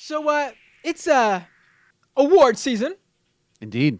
So, it's award season. Indeed.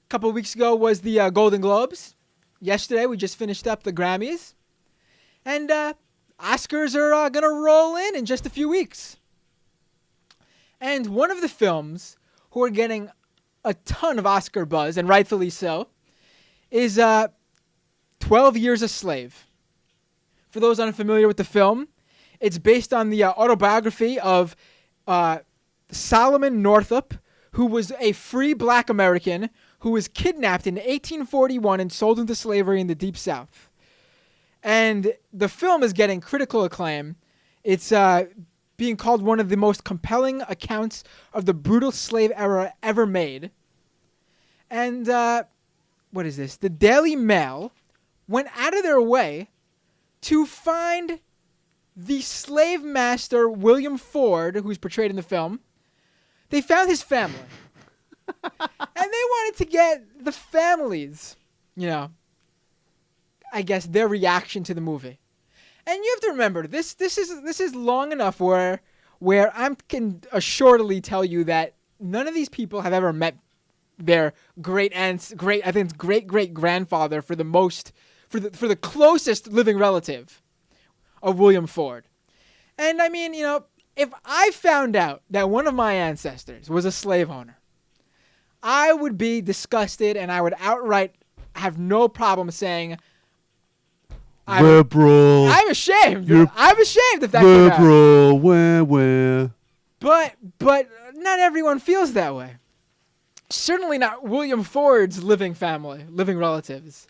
A couple of weeks ago was the Golden Globes. Yesterday, we just finished up the Grammys. And Oscars are going to roll in just a few weeks. And one of the films who are getting a ton of Oscar buzz, and rightfully so, is 12 Years a Slave. For those unfamiliar with the film, it's based on the autobiography of Solomon Northup, who was a free black American who was kidnapped in 1841 and sold into slavery in the Deep South. And the film is getting critical acclaim. It's being called one of the most compelling accounts of the brutal slave era ever made. And what is this? The Daily Mail went out of their way to find the slave master William Ford, who's portrayed in the film. They found his family. And they wanted to get the families, I guess their reaction to the movie. And you have to remember, this is long enough where I can assuredly tell you that none of these people have ever met their great great grandfather for the closest living relative of William Ford. And I mean, if I found out that one of my ancestors was a slave owner, I would be disgusted and I would outright have no problem saying, liberal. I'm ashamed. I'm ashamed if that came out. Liberal. Where. But not everyone feels that way. Certainly not William Ford's living relatives.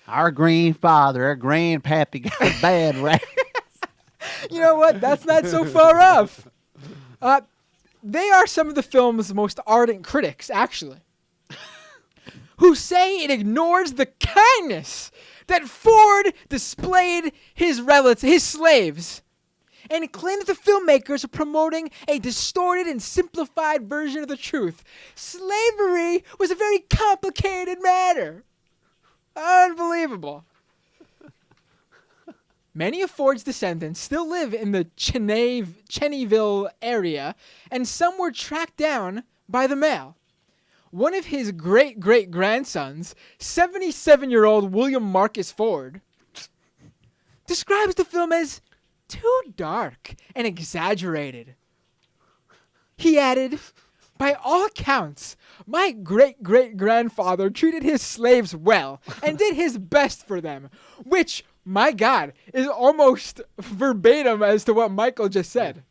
Our grandfather, our grandpappy got a bad rap. You know what? That's not so far off. They are some of the film's most ardent critics, actually, who say it ignores the kindness that Ford displayed his slaves, and claim that the filmmakers are promoting a distorted and simplified version of the truth. Slavery was a very complicated matter. Unbelievable. Many of Ford's descendants still live in the Cheneyville area, and some were tracked down by the mail. One of his great-great-grandsons, 77-year-old William Marcus Ford, describes the film as too dark and exaggerated. He added, "By all accounts, my great-great-grandfather treated his slaves well and did his best for them," which, my God, is almost verbatim as to what Michael just said.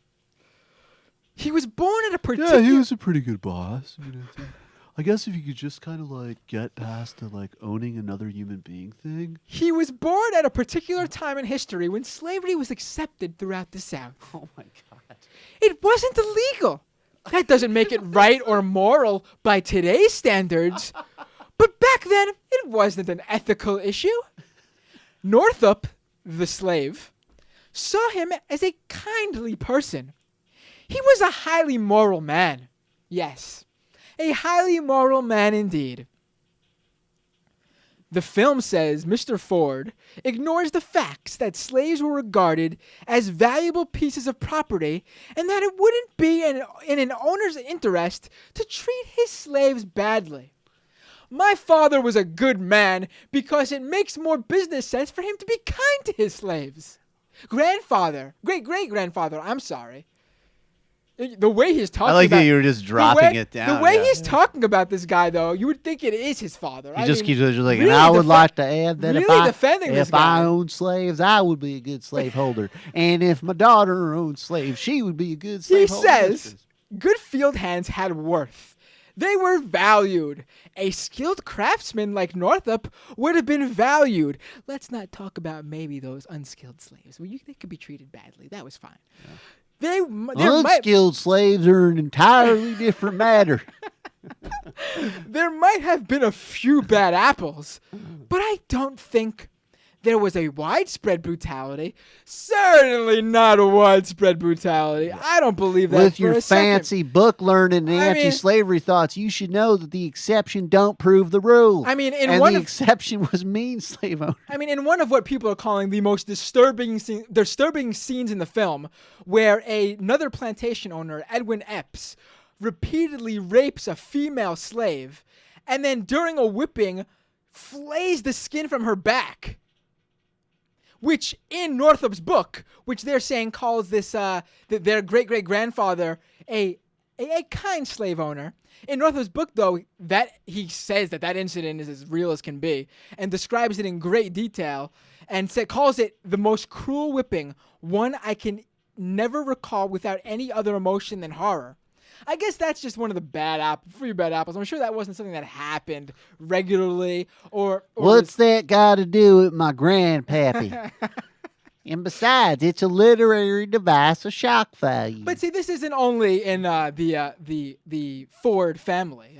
He was born at a particular... Yeah, he was a pretty good boss. I guess if you could just kind of get past the owning another human being thing. He was born at a particular time in history when slavery was accepted throughout the South. Oh my God. It wasn't illegal. That doesn't make it right or moral by today's standards. But back then, it wasn't an ethical issue. Northup, the slave, saw him as a kindly person. He was a highly moral man. Yes, a highly moral man indeed. The film says Mr. Ford ignores the facts that slaves were regarded as valuable pieces of property and that it wouldn't be in an owner's interest to treat his slaves badly. My father was a good man because it makes more business sense for him to be kind to his slaves. Great-great-grandfather, I'm sorry. The way he's talking I like about, that you were just dropping it down. The way he's talking about this guy, though, you would think it is his father. He just keeps like, really and I would like to add that if I owned slaves, I would be a good slaveholder. And if my daughter owned slaves, she would be a good slaveholder. He says, good field hands had worth. They were valued. A skilled craftsman like Northup would have been valued. Let's not talk about maybe those unskilled slaves. They could be treated badly. That was fine. Yeah. Unskilled slaves are an entirely different matter. There might have been a few bad apples, but I don't think there was a widespread brutality. Certainly not a widespread brutality. I don't believe that. With for your a second. fancy book learning and anti-slavery thoughts, you should know that the exception don't prove the rule. I mean, exception was mean slave owners. I mean, in one of what people are calling the most disturbing scenes in the film, where another plantation owner, Edwin Epps, repeatedly rapes a female slave, and then during a whipping, flays the skin from her back. Which, in Northup's book, which they're saying calls this their great-great-grandfather a kind slave owner. In Northup's book, though, that he says that incident is as real as can be and describes it in great detail and calls it the most cruel whipping, one I can never recall without any other emotion than horror. I guess that's just one of the few bad apples. I'm sure that wasn't something that happened regularly or What's that got to do with my grandpappy? And besides, it's a literary device of shock value. But see, this isn't only in the Ford family.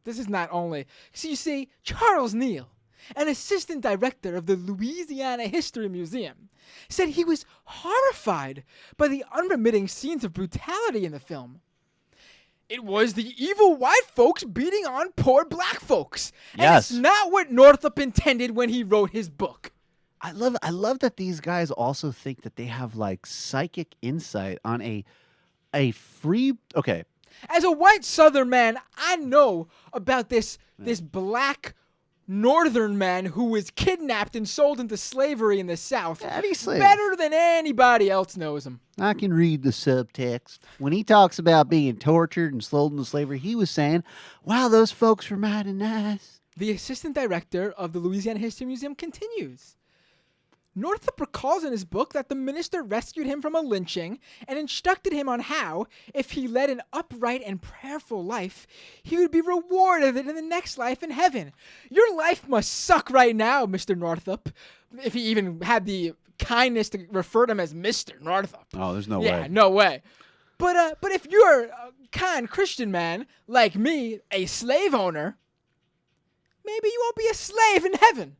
This is not only. So you see, Charles Neal, an assistant director of the Louisiana History Museum, said he was horrified by the unremitting scenes of brutality in the film. It was the evil white folks beating on poor black folks. And it's not what Northup intended when he wrote his book. I love that these guys also think that they have like psychic insight on a free. Okay. As a white Southern man, I know about this black Northern man who was kidnapped and sold into slavery in the South better than anybody else knows him. I can read the subtext. When he talks about being tortured and sold into slavery, he was saying, wow, those folks were mighty nice. The assistant director of the Louisiana History Museum continues. Northup recalls in his book that the minister rescued him from a lynching and instructed him on how, if he led an upright and prayerful life, he would be rewarded in the next life in heaven. Your life must suck right now, Mr. Northup, if he even had the kindness to refer to him as Mr. Northup. Oh, there's no way. Yeah, no way. But if you're a kind Christian man, like me, a slave owner, maybe you won't be a slave in heaven.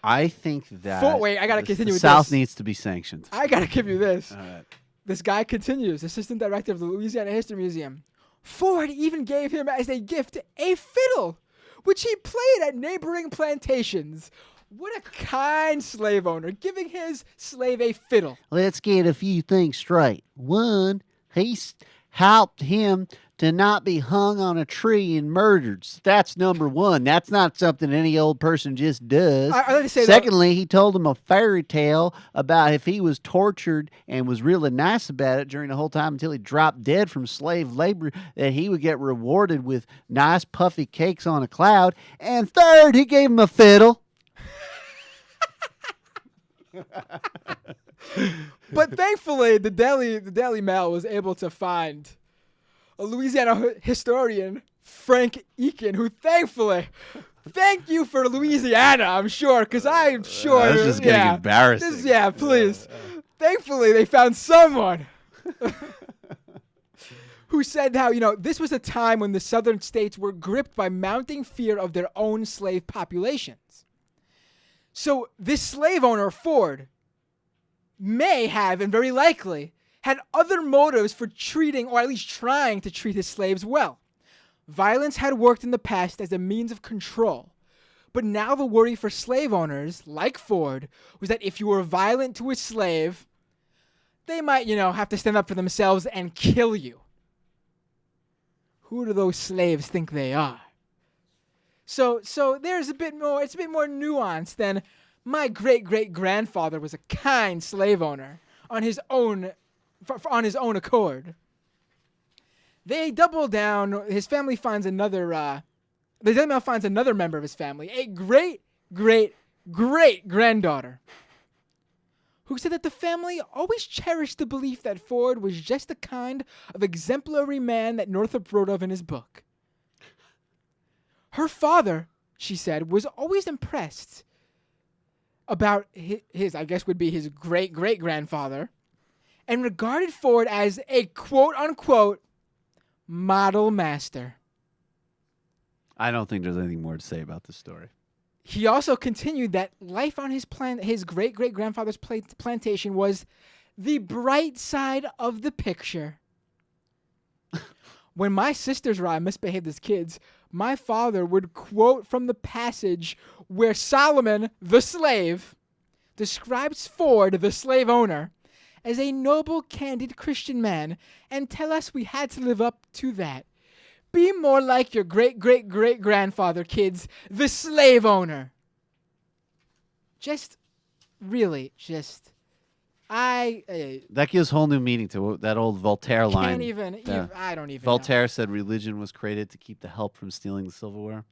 I think that wait, I gotta continue with the South this. needs to be sanctioned. I gotta give you this. All right. This guy continues, assistant director of the Louisiana History Museum. Ford even gave him as a gift a fiddle, which he played at neighboring plantations. What a kind slave owner, giving his slave a fiddle. Let's get a few things straight. One, he helped him to not be hung on a tree and murdered. So that's number one. That's not something any old person just does. I like to say Secondly, he told him a fairy tale about if he was tortured and was really nice about it during the whole time until he dropped dead from slave labor, that he would get rewarded with nice puffy cakes on a cloud. And third, he gave him a fiddle. But thankfully, the Daily Mail was able to find a Louisiana historian, Frank Eakin, who thankfully, thank you for Louisiana, I'm sure, because I'm sure. This is getting embarrassing. Please. Thankfully, they found someone who said how, this was a time when the southern states were gripped by mounting fear of their own slave populations. So this slave owner, Ford, may have, and very likely, had other motives for treating, or at least trying to treat his slaves well. Violence had worked in the past as a means of control. But now the worry for slave owners, like Ford, was that if you were violent to a slave, they might, have to stand up for themselves and kill you. Who do those slaves think they are? So there's it's a bit more nuanced than my great-great-grandfather was a kind slave owner on his own accord. They double down. His family finds another. The Daily Mail finds another member of his family, a great-great-great-granddaughter, who said that the family always cherished the belief that Ford was just the kind of exemplary man that Northup wrote of in his book. Her father, she said, was always impressed about his I guess would be his great-great-grandfather, and regarded Ford as a quote-unquote model master. I don't think there's anything more to say about this story. He also continued that life on his great-great-grandfather's plantation was the bright side of the picture. When my sisters or I misbehaved as kids, my father would quote from the passage where Solomon, the slave, describes Ford, the slave owner, as a noble, candid Christian man, and tell us we had to live up to that. Be more like your great-great-great-grandfather, kids, the slave owner. That gives whole new meaning to that old Voltaire line. I don't even know. Voltaire said religion was created to keep the help from stealing the silverware.